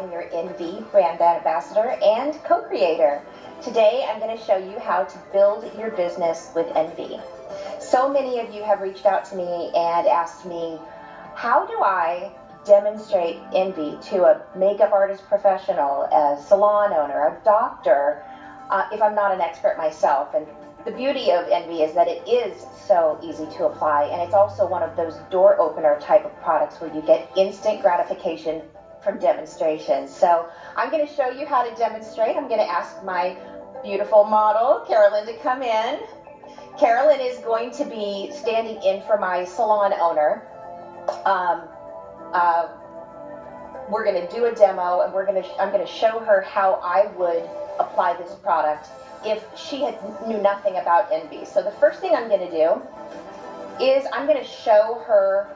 am your NV brand ambassador and co-creator. Today I'm going to show you how to build your business with NV. So many of you have reached out to me and asked me, how do I demonstrate NV to a makeup artist professional, a salon owner, a doctor, if I'm not an expert myself? And the beauty of NV is that it is so easy to apply, and it's also one of those door opener type of products where you get instant gratification from demonstrations. So I'm going to show you how to demonstrate. I'm going to ask my beautiful model, Carolyn, to come in. Carolyn is going to be standing in for my salon owner. We're going to do a demo, and I'm going to show her how I would apply this product if she knew nothing about NV. So the first thing I'm going to do is I'm going to show her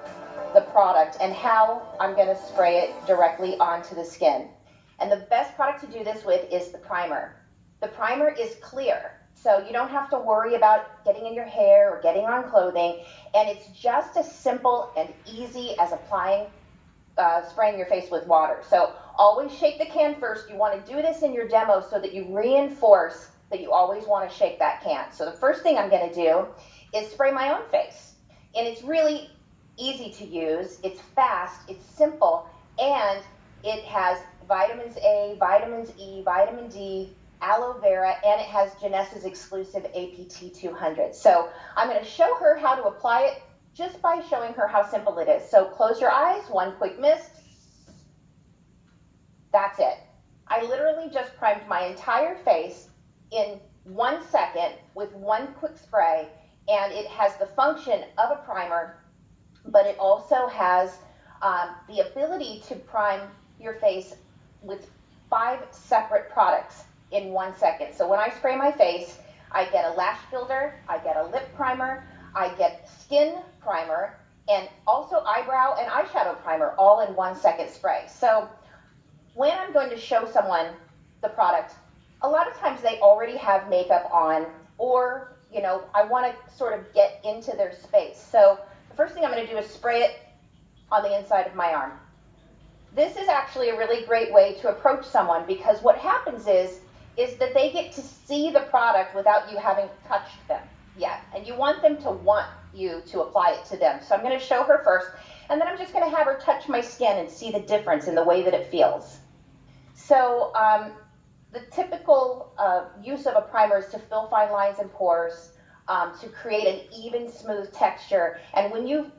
the product and how I'm going to spray it directly onto the skin. And the best product to do this with is the primer. The primer is clear, so you don't have to worry about getting in your hair or getting on clothing, and it's just as simple and easy as spraying your face with water. So always shake the can first. You want to do this in your demo so that you reinforce that you always want to shake that can. So the first thing I'm going to do is spray my own face. And it's really easy to use. It's fast, it's simple, and it has vitamins A, vitamins E, vitamin D, aloe vera, and it has Jeunesse's exclusive APT 200. So I'm going to show her how to apply it just by showing her how simple it is. So close your eyes, one quick mist. That's it. I literally just primed my entire face in 1 second with one quick spray, and it has the function of a primer, but it also has the ability to prime your face with 5 separate products in 1 second. So when I spray my face, I get a lash builder, I get a lip primer, I get skin primer, and also eyebrow and eyeshadow primer, all in 1 second spray. So when I'm going to show someone the product, a lot of times they already have makeup on, or, I want to sort of get into their space. So the first thing I'm going to do is spray it on the inside of my arm. This is actually a really great way to approach someone, because what happens is that they get to see the product without you having touched them yet. And you want them to want you to apply it to them. So I'm going to show her first, and then I'm just going to have her touch my skin and see the difference in the way that it feels. So the typical use of a primer is to fill fine lines and pores, to create an even, smooth texture. And when you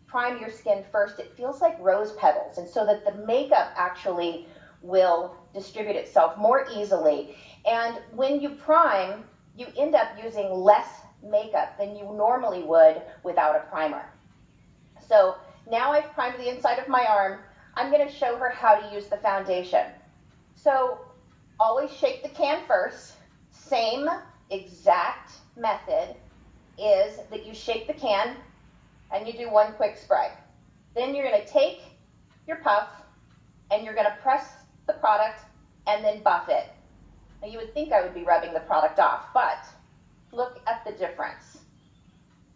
prime your skin first, it feels like rose petals, and so that the makeup actually will distribute itself more easily. And when you prime, you end up using less makeup than you normally would without a primer. So now I've primed the inside of my arm, I'm going to show her how to use the foundation. So always shake the can first. Same exact method is that you shake the can and you do one quick spray. Then you're going to take your puff and you're going to press the product and then buff it. Now you would think I would be rubbing the product off, but look at the difference.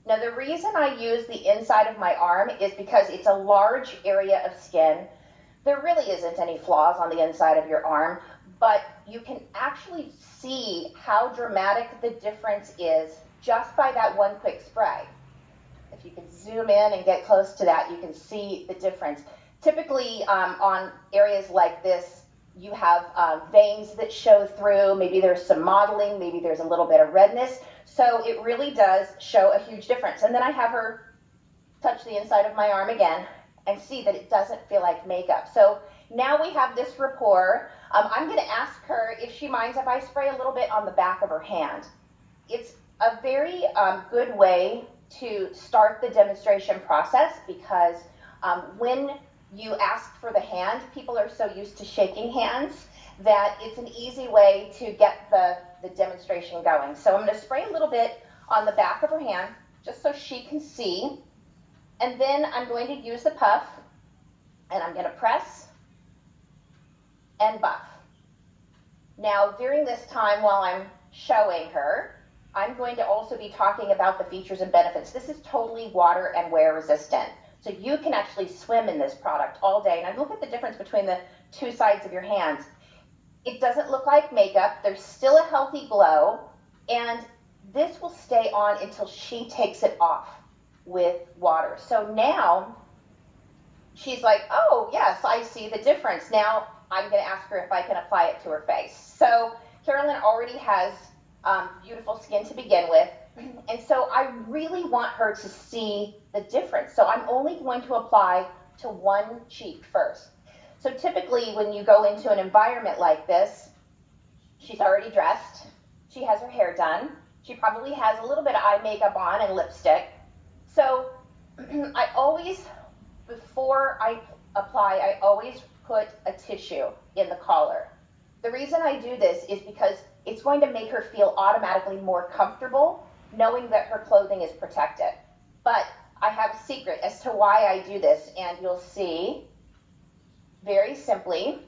Now the reason I use the inside of my arm is because it's a large area of skin. There really isn't any flaws on the inside of your arm, but you can actually see how dramatic the difference is just by that one quick spray. If you can zoom in and get close to that, you can see the difference. Typically on areas like this, you have veins that show through, maybe there's some modeling, maybe there's a little bit of redness. So it really does show a huge difference. And then I have her touch the inside of my arm again and see that it doesn't feel like makeup. So now we have this rapport. I'm going to ask her if she minds if I spray a little bit on the back of her hand. It's a very good way to start the demonstration process, because when you ask for the hand, people are so used to shaking hands that it's an easy way to get the demonstration going. So I'm going to spray a little bit on the back of her hand just so she can see. And then I'm going to use the puff, and I'm going to press and buff. Now, during this time while I'm showing her, I'm going to also be talking about the features and benefits. This is totally water and wear resistant. So you can actually swim in this product all day. And I look at the difference between the two sides of your hands. It doesn't look like makeup. There's still a healthy glow, and this will stay on until she takes it off with water. So now she's like, oh, yes, I see the difference. Now I'm going to ask her if I can apply it to her face. So Carolyn already has beautiful skin to begin with, and so I really want her to see the difference. So I'm only going to apply to one cheek first. So typically when you go into an environment like this, she's already dressed, she has her hair done, she probably has a little bit of eye makeup on and lipstick. So I always, before I apply, I always put a tissue in the collar. The reason I do this is because it's going to make her feel automatically more comfortable knowing that her clothing is protected. But I have a secret as to why I do this, and you'll see very simply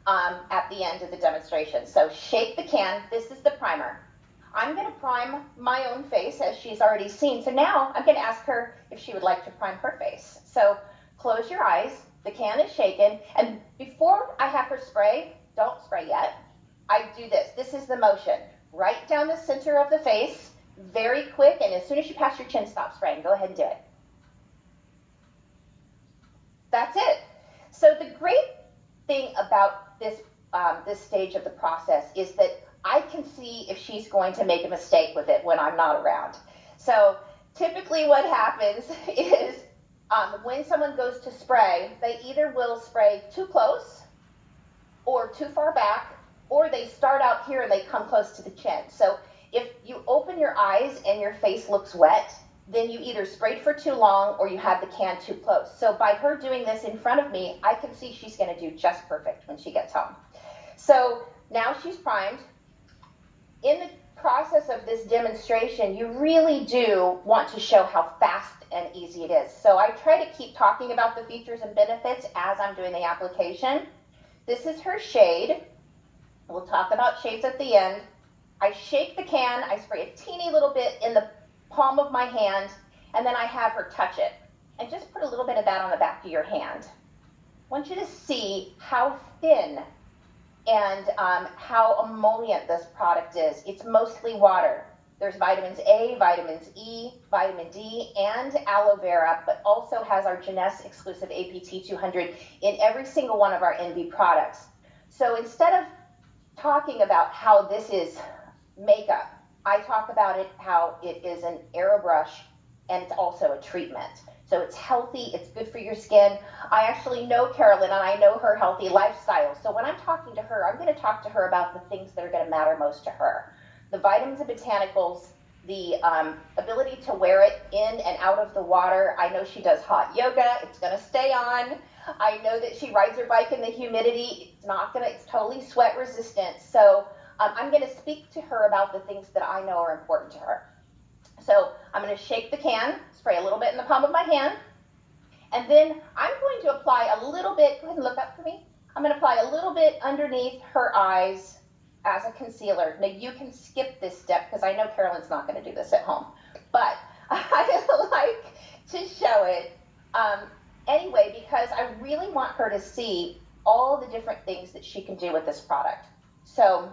at the end of the demonstration. So shake the can. This is the primer. I'm going to prime my own face, as she's already seen. So now I'm going to ask her if she would like to prime her face. So close your eyes. The can is shaken. And before I have her spray, don't spray yet, I do this. This is the motion. Right down the center of the face, very quick. And as soon as you pass your chin, stop spraying. Go ahead and do it. That's it. So the great thing about this stage of the process is that I can see if she's going to make a mistake with it when I'm not around. So typically what happens is when someone goes to spray, they either will spray too close or too far back, or they start out here and they come close to the chin. So if you open your eyes and your face looks wet, then you either sprayed for too long or you had the can too close. So by her doing this in front of me, I can see she's going to do just perfect when she gets home. So now she's primed. In the process of this demonstration, you really do want to show how fast and easy it is. So I try to keep talking about the features and benefits as I'm doing the application. This is her shade. We'll talk about shades at the end. I shake the can, I spray a teeny little bit in the palm of my hand, and then I have her touch it. And just put a little bit of that on the back of your hand. I want you to see how thin and how emollient this product is. It's mostly water. There's vitamins A, vitamins E, vitamin D, and aloe vera, but also has our Jeunesse exclusive APT 200 in every single one of our NV products. So instead of talking about how this is makeup, I talk about it how it is an aerobrush and it's also a treatment. So it's healthy, it's good for your skin. I actually know Carolyn and I know her healthy lifestyle. So when I'm talking to her, I'm going to talk to her about the things that are going to matter most to her. The vitamins and botanicals, the ability to wear it in and out of the water. I know she does hot yoga, it's going to stay on. I know that she rides her bike in the humidity. It's totally sweat resistant. So I'm going to speak to her about the things that I know are important to her. So I'm going to shake the can, spray a little bit in the palm of my hand, and then I'm going to apply a little bit, go ahead and look up for me. I'm going to apply a little bit underneath her eyes as a concealer. Now you can skip this step because I know Carolyn's not going to do this at home, but I like to show it anyway because I really want her to see all the different things that she can do with this product. So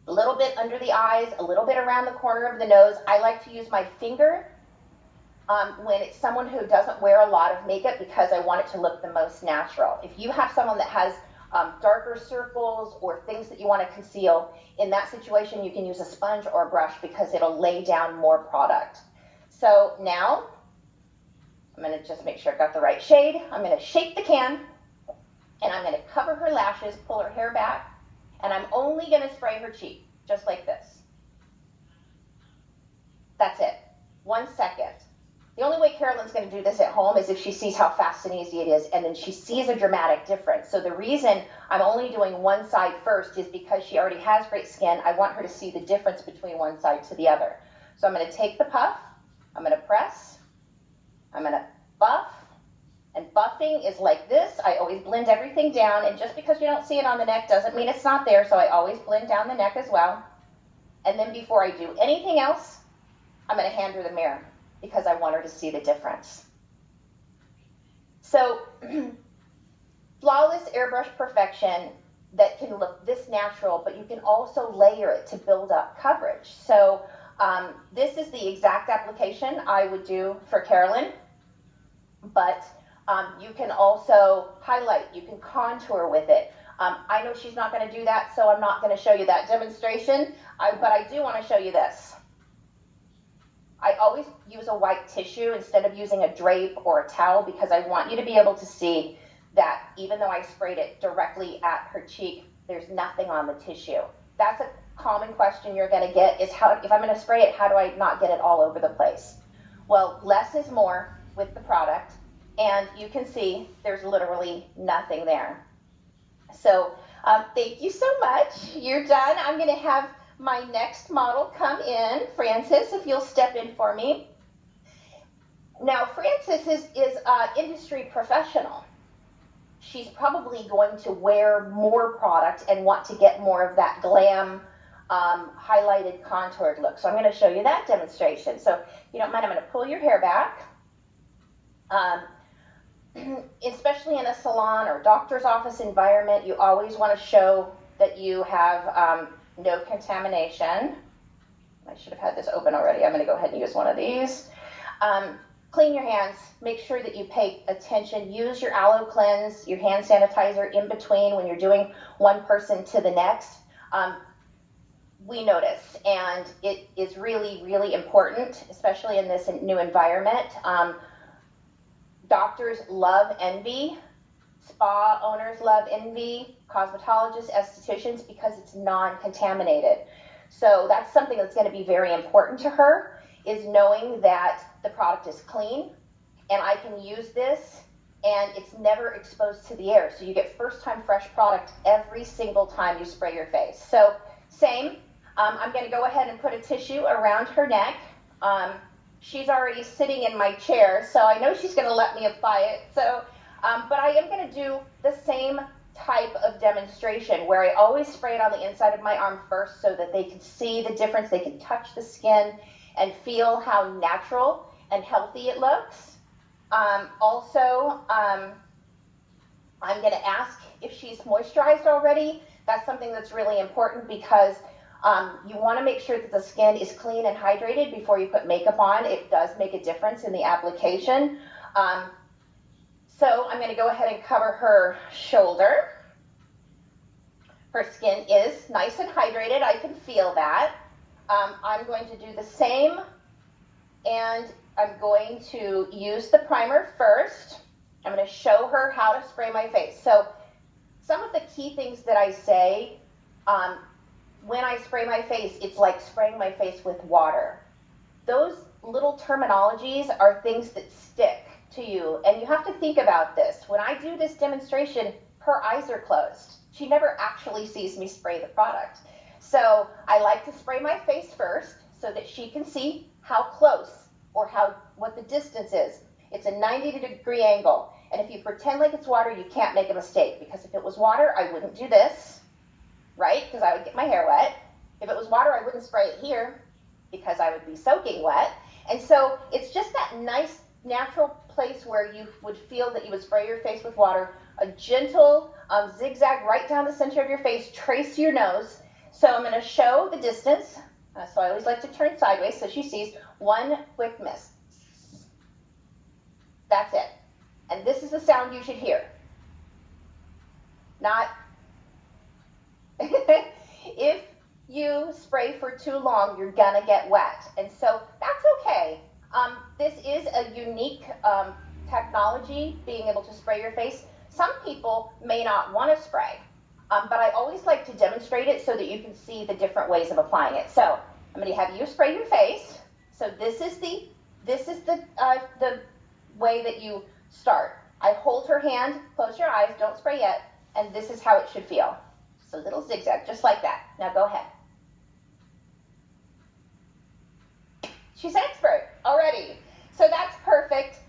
a little bit under the eyes, a little bit around the corner of the nose. I like to use my finger when it's someone who doesn't wear a lot of makeup because I want it to look the most natural. If you have someone that has darker circles or things that you want to conceal, in that situation you can use a sponge or a brush because it'll lay down more product. So now I'm going to just make sure I've got the right shade. I'm going to shake the can and I'm going to cover her lashes, pull her hair back, and I'm only going to spray her cheek, just like this. That's it. 1 second. The only way Carolyn's going to do this at home is if she sees how fast and easy it is, and then she sees a dramatic difference. So the reason I'm only doing one side first is because she already has great skin. I want her to see the difference between one side to the other. So I'm going to take the puff, I'm going to press, I'm going to buff, and buffing is like this. I always blend everything down, and just because you don't see it on the neck doesn't mean it's not there, so I always blend down the neck as well. And then before I do anything else, I'm going to hand her the mirror because I want her to see the difference. So Flawless airbrush perfection that can look this natural, but you can also layer it to build up coverage. So this is the exact application I would do for Carolyn, but you can also highlight, you can contour with it. I know she's not going to do that, so I'm not going to show you that demonstration, but I do want to show you this. I always use a white tissue instead of using a drape or a towel because I want you to be able to see that even though I sprayed it directly at her cheek, there's nothing on the tissue. That's a common question you're going to get is how, if I'm going to spray it, how do I not get it all over the place? Well, less is more with the product, and you can see there's literally nothing there. So thank you so much. You're done. I'm going to have my next model come in. Frances, if you'll step in for me. Now, Frances is an industry professional. She's probably going to wear more product and want to get more of that glam highlighted contoured look. So I'm going to show you that demonstration. So if you don't mind, I'm going to pull your hair back. Especially in a salon or doctor's office environment, you always want to show that you have no contamination. I should have had this open already. I'm going to go ahead and use one of these. Clean your hands. Make sure that you pay attention. Use your aloe cleanse, your hand sanitizer in between when you're doing one person to the next. We notice, and it is really, really important, especially in this new environment. Doctors love NV. Spa owners love NV. Cosmetologists, estheticians, because it's non-contaminated. So that's something that's going to be very important to her, is knowing that the product is clean and I can use this and it's never exposed to the air. So you get first-time fresh product every single time you spray your face. So same, I'm going to go ahead and put a tissue around her neck. She's already sitting in my chair, so I know she's going to let me apply it. So, but I am going to do the same type of demonstration where I always spray it on the inside of my arm first so that they can see the difference. They can touch the skin and feel how natural and healthy it looks. Also, I'm going to ask if she's moisturized already. That's something that's really important because you want to make sure that the skin is clean and hydrated before you put makeup on. It does make a difference in the application. So I'm going to go ahead and cover her shoulder. Her skin is nice and hydrated. I can feel that. I'm going to do the same, and I'm going to use the primer first. I'm going to show her how to spray my face. So some of the key things that I say, when I spray my face, it's like spraying my face with water. Those little terminologies are things that stick to you, and you have to think about this. When I do this demonstration, her eyes are closed. She never actually sees me spray the product. So I like to spray my face first so that she can see how close or what the distance is. It's a 90-degree angle, and if you pretend like it's water, you can't make a mistake, because if it was water, I wouldn't do this, right? Because I would get my hair wet. If it was water, I wouldn't spray it here because I would be soaking wet. And so it's just that nice natural place where you would feel that you would spray your face with water, a gentle zigzag right down the center of your face, trace your nose. So I'm going to show the distance. So I always like to turn sideways so she sees one quick mist. That's it. And this is the sound you should hear. Not if you spray for too long, you're gonna get wet, and so that's okay. This is a unique technology, being able to spray your face. Some people may not want to spray, but I always like to demonstrate it so that you can see the different ways of applying it. So I'm going to have you spray your face. So this is the way that you start. I hold her hand, close your eyes, don't spray yet, and this is how it should feel. Just a little zigzag, just like that. Now go ahead. She's expert already. So that's perfect.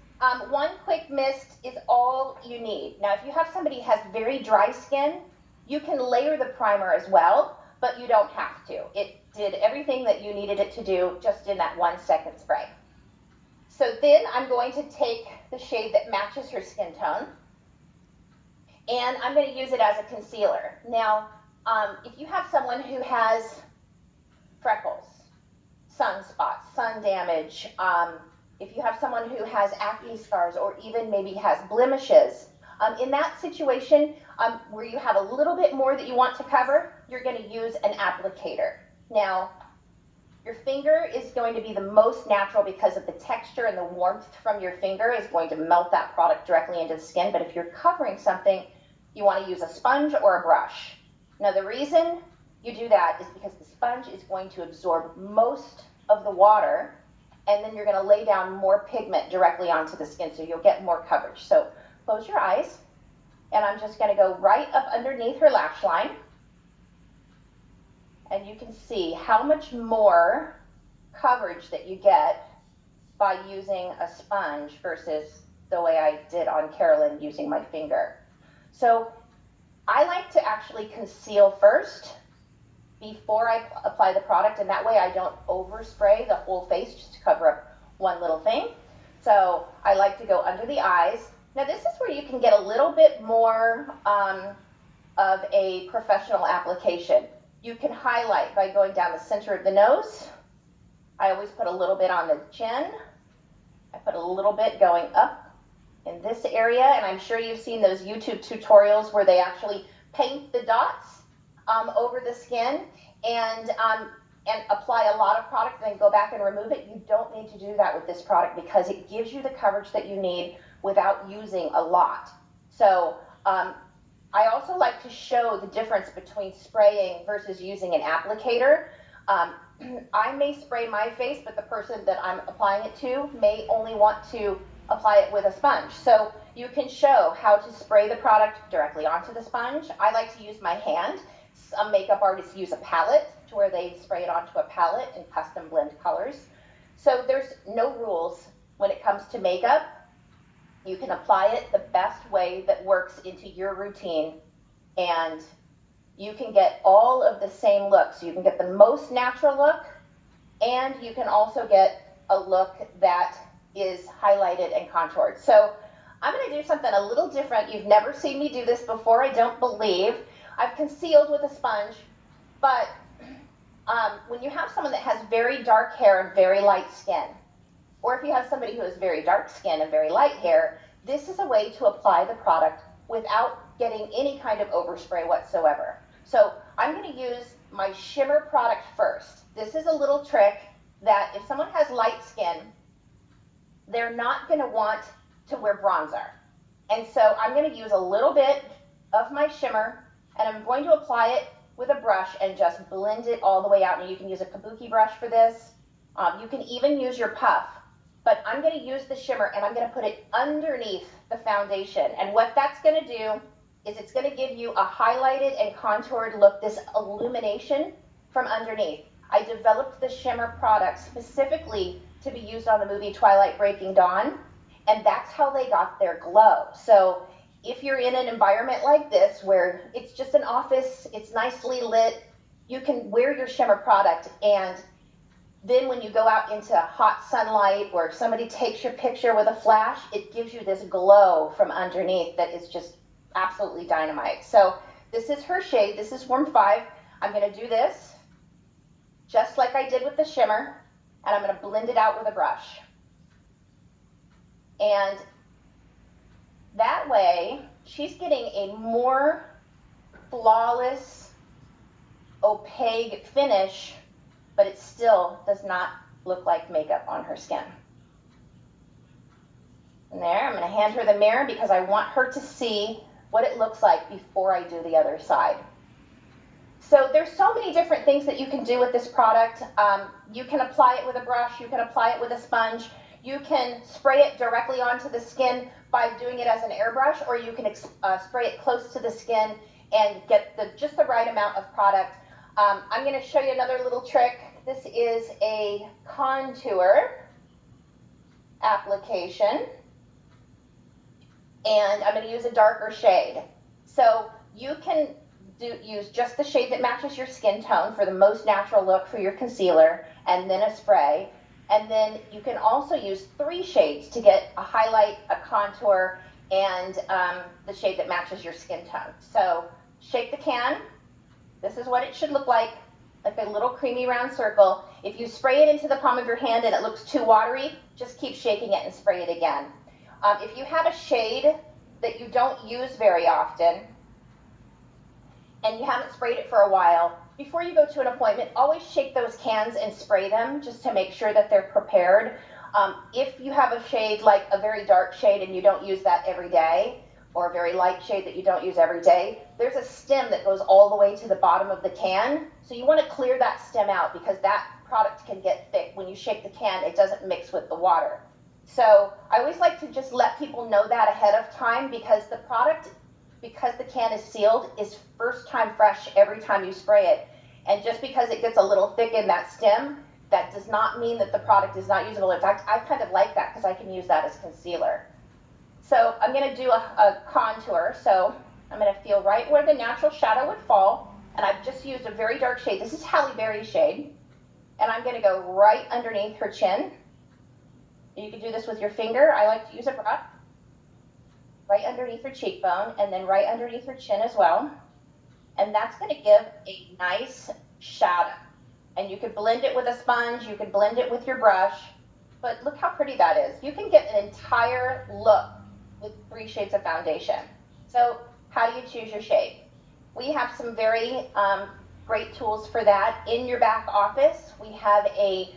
One quick mist is all you need. Now, if you have somebody who has very dry skin, you can layer the primer as well, but you don't have to. It did everything that you needed it to do just in that 1 second spray. So then I'm going to take the shade that matches her skin tone, and I'm going to use it as a concealer. Now, if you have someone who has freckles, sunspots, sun damage, if you have someone who has acne scars or even maybe has blemishes, in that situation where you have a little bit more that you want to cover, you're going to use an applicator. Now, your finger is going to be the most natural because of the texture, and the warmth from your finger is going to melt that product directly into the skin. But if you're covering something, you want to use a sponge or a brush. Now, the reason you do that is because the sponge is going to absorb most of the water, and then you're going to lay down more pigment directly onto the skin, so you'll get more coverage. So close your eyes, and I'm just going to go right up underneath her lash line. And you can see how much more coverage that you get by using a sponge versus the way I did on Carolyn using my finger. So I like to actually conceal first before I apply the product, and that way I don't overspray the whole face just to cover up one little thing. So I like to go under the eyes. Now this is where you can get a little bit more of a professional application. You can highlight by going down the center of the nose. I always put a little bit on the chin. I put a little bit going up in this area, and I'm sure you've seen those YouTube tutorials where they actually paint the dots over the skin and apply a lot of product and then go back and remove it. You don't need to do that with this product because it gives you the coverage that you need without using a lot. So I also like to show the difference between spraying versus using an applicator. I may spray my face, but the person that I'm applying it to may only want to apply it with a sponge. So you can show how to spray the product directly onto the sponge. I like to use my hand. Some makeup artists use a palette to where they spray it onto a palette and custom blend colors. So there's no rules when it comes to makeup. You can apply it the best way that works into your routine, and you can get all of the same looks. You can get the most natural look, and you can also get a look that is highlighted and contoured. So I'm going to do something a little different. You've never seen me do this before, I don't believe. I've concealed with a sponge, but when you have someone that has very dark hair and very light skin, or if you have somebody who has very dark skin and very light hair, this is a way to apply the product without getting any kind of overspray whatsoever. So I'm going to use my shimmer product first. This is a little trick that if someone has light skin, they're not going to want to wear bronzer. And so I'm going to use a little bit of my shimmer, and I'm going to apply it with a brush and just blend it all the way out. And you can use a kabuki brush for this. You can even use your puff. But I'm going to use the shimmer, and I'm going to put it underneath the foundation. And what that's going to do is it's going to give you a highlighted and contoured look, this illumination from underneath. I developed the shimmer product specifically to be used on the movie Twilight Breaking Dawn, and that's how they got their glow. So if you're in an environment like this where it's just an office, it's nicely lit, you can wear your shimmer product, and then when you go out into hot sunlight or if somebody takes your picture with a flash, it gives you this glow from underneath that is just absolutely dynamite. So this is her shade. This is Warm 5. I'm going to do this just like I did with the shimmer, and I'm going to blend it out with a brush. And that way, she's getting a more flawless, opaque finish, but it still does not look like makeup on her skin. And there, I'm going to hand her the mirror because I want her to see what it looks like before I do the other side. So there's so many different things that you can do with this product. You can apply it with a brush, you can apply it with a sponge, you can spray it directly onto the skin by doing it as an airbrush, or you can spray it close to the skin and get just the right amount of product. I'm going to show you another little trick. This is a contour application, and I'm going to use a darker shade. So you can use just the shade that matches your skin tone for the most natural look for your concealer, and then a spray. And then you can also use 3 shades to get a highlight, a contour, and the shade that matches your skin tone. So shake the can. This is what it should look like a little creamy round circle. If you spray it into the palm of your hand and it looks too watery, just keep shaking it and spray it again. If you have a shade that you don't use very often and you haven't sprayed it for a while, before you go to an appointment, always shake those cans and spray them just to make sure that they're prepared. If you have a shade like a very dark shade and you don't use that every day, or a very light shade that you don't use every day, there's a stem that goes all the way to the bottom of the can. So you want to clear that stem out because that product can get thick. When you shake the can, it doesn't mix with the water. So I always like to just let people know that ahead of time because the product, because the can is sealed, is first time fresh every time you spray it. And just because it gets a little thick in that stem, that does not mean that the product is not usable. In fact, I kind of like that because I can use that as concealer. So I'm going to do a contour. So I'm going to feel right where the natural shadow would fall. And I've just used a very dark shade. This is Halle Berry shade. And I'm going to go right underneath her chin. You can do this with your finger. I like to use a brush. Right underneath her cheekbone and then right underneath her chin as well. And that's going to give a nice shadow. And you could blend it with a sponge. You could blend it with your brush. But look how pretty that is. You can get an entire look with 3 shades of foundation. So how do you choose your shade? We have some very great tools for that. In your back office, we have a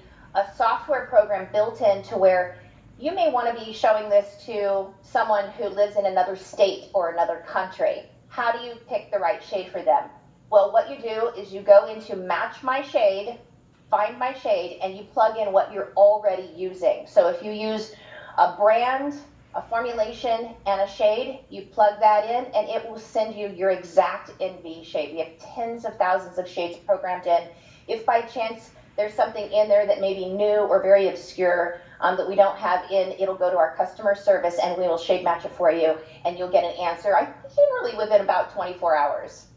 software program built in to where you may want to be showing this to someone who lives in another state or another country. How do you pick the right shade for them? Well, what you do is you go into Match My Shade, Find My Shade, and you plug in what you're already using. So if you use a brand, a formulation, and a shade, you plug that in, and it will send you your exact NV shade. We have tens of thousands of shades programmed in. If by chance there's something in there that may be new or very obscure that we don't have in, it'll go to our customer service, and we will shade match it for you, and you'll get an answer, generally within about 24 hours.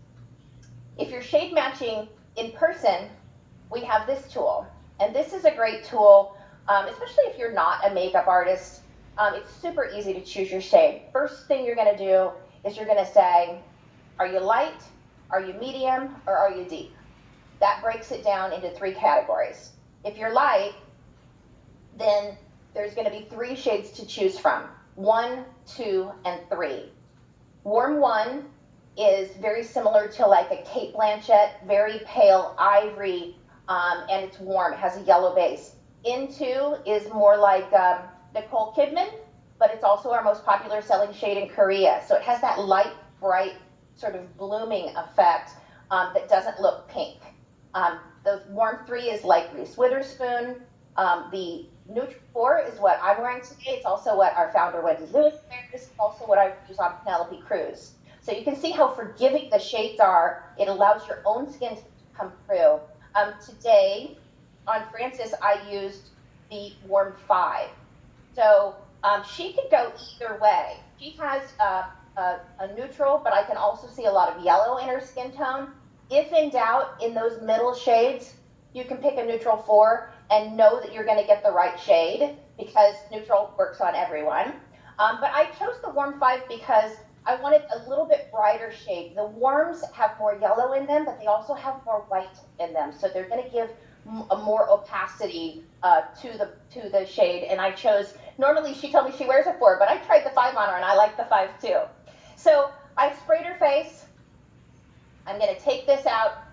If you're shade matching in person, we have this tool. And this is a great tool, especially if you're not a makeup artist. It's super easy to choose your shade. First thing you're going to do is you're going to say, are you light, are you medium, or are you deep? That breaks it down into 3 categories. If you're light, then there's going to be 3 shades to choose from, 1, 2, and 3. Warm 1 is very similar to like a Kate Blanchett, very pale ivory, and it's warm. It has a yellow base. In2 is more like Nicole Kidman, but it's also our most popular selling shade in Korea. So it has that light, bright, sort of blooming effect that doesn't look pink. The warm 3 is like Reese Witherspoon. The neutral 4 is what I'm wearing today. It's also what our founder Wendy Lewis wears. It's also what I use on Penelope Cruz. So you can see how forgiving the shades are. It allows your own skin to come through. Today, on Frances, I used the warm 5. So she could go either way. She has a neutral, but I can also see a lot of yellow in her skin tone. If in doubt, in those middle shades, you can pick a neutral 4 and know that you're going to get the right shade because neutral works on everyone. But I chose the warm 5 because I wanted a little bit brighter shade. The warms have more yellow in them, but they also have more white in them. So they're going to give a more opacity to the shade. And I chose, normally she told me she wears a 4, but I tried the 5 on her and I like the 5 too. So I sprayed her face. I'm going to take this out.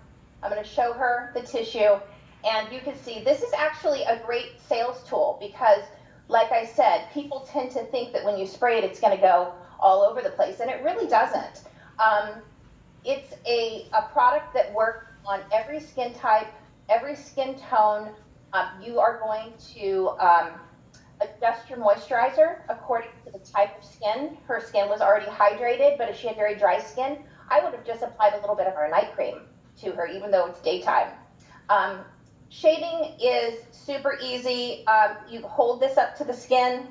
I'm going to show her the tissue. And you can see this is actually a great sales tool because, like I said, people tend to think that when you spray it, it's going to go all over the place, and it really doesn't. It's a product that works on every skin type, every skin tone. You are going to adjust your moisturizer according to the type of skin. Her skin was already hydrated, but if she had very dry skin, I would have just applied a little bit of our night cream to her, even though it's daytime. Shading is super easy. You hold this up to the skin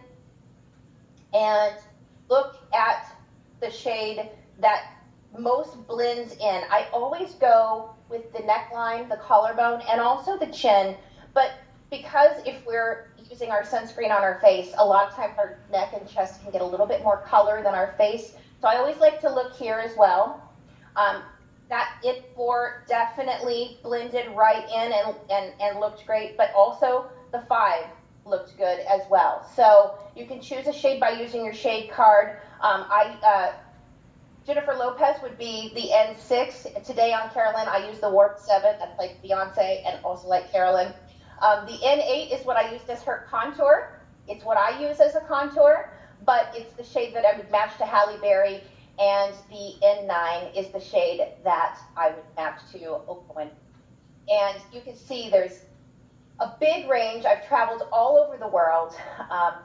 and look at the shade that most blends in. I always go with the neckline, the collarbone, and also the chin, but because if we're using our sunscreen on our face, a lot of times our neck and chest can get a little bit more color than our face. So I always like to look here as well. That IT4 definitely blended right in and looked great, but also the 5 looked good as well. So you can choose a shade by using your shade card. Jennifer Lopez would be the N6. Today on Carolyn, I use the Warp 7. That's like Beyonce and also like Carolyn. The N8 is what I used as her contour. It's what I use as a contour, but it's the shade that I would match to Halle Berry. And the N9 is the shade that I would match to Oakland. And you can see there's a big range. I've traveled all over the world,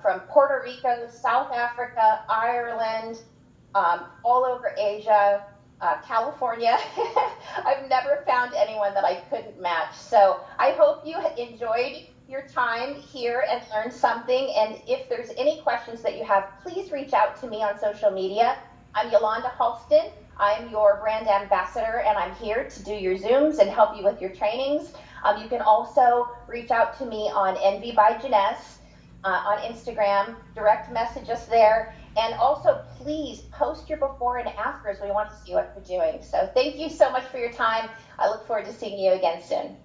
from Puerto Rico, South Africa, Ireland, all over Asia, California. I've never found anyone that I couldn't match. So I hope you enjoyed your time here and learned something. And if there's any questions that you have, please reach out to me on social media. I'm Yolanda Halston. I'm your brand ambassador, and I'm here to do your Zooms and help you with your trainings. You can also reach out to me on NV by Jeunesse on Instagram, direct message us there, and also please post your before and afters. We want to see what you're doing. So thank you so much for your time. I look forward to seeing you again soon.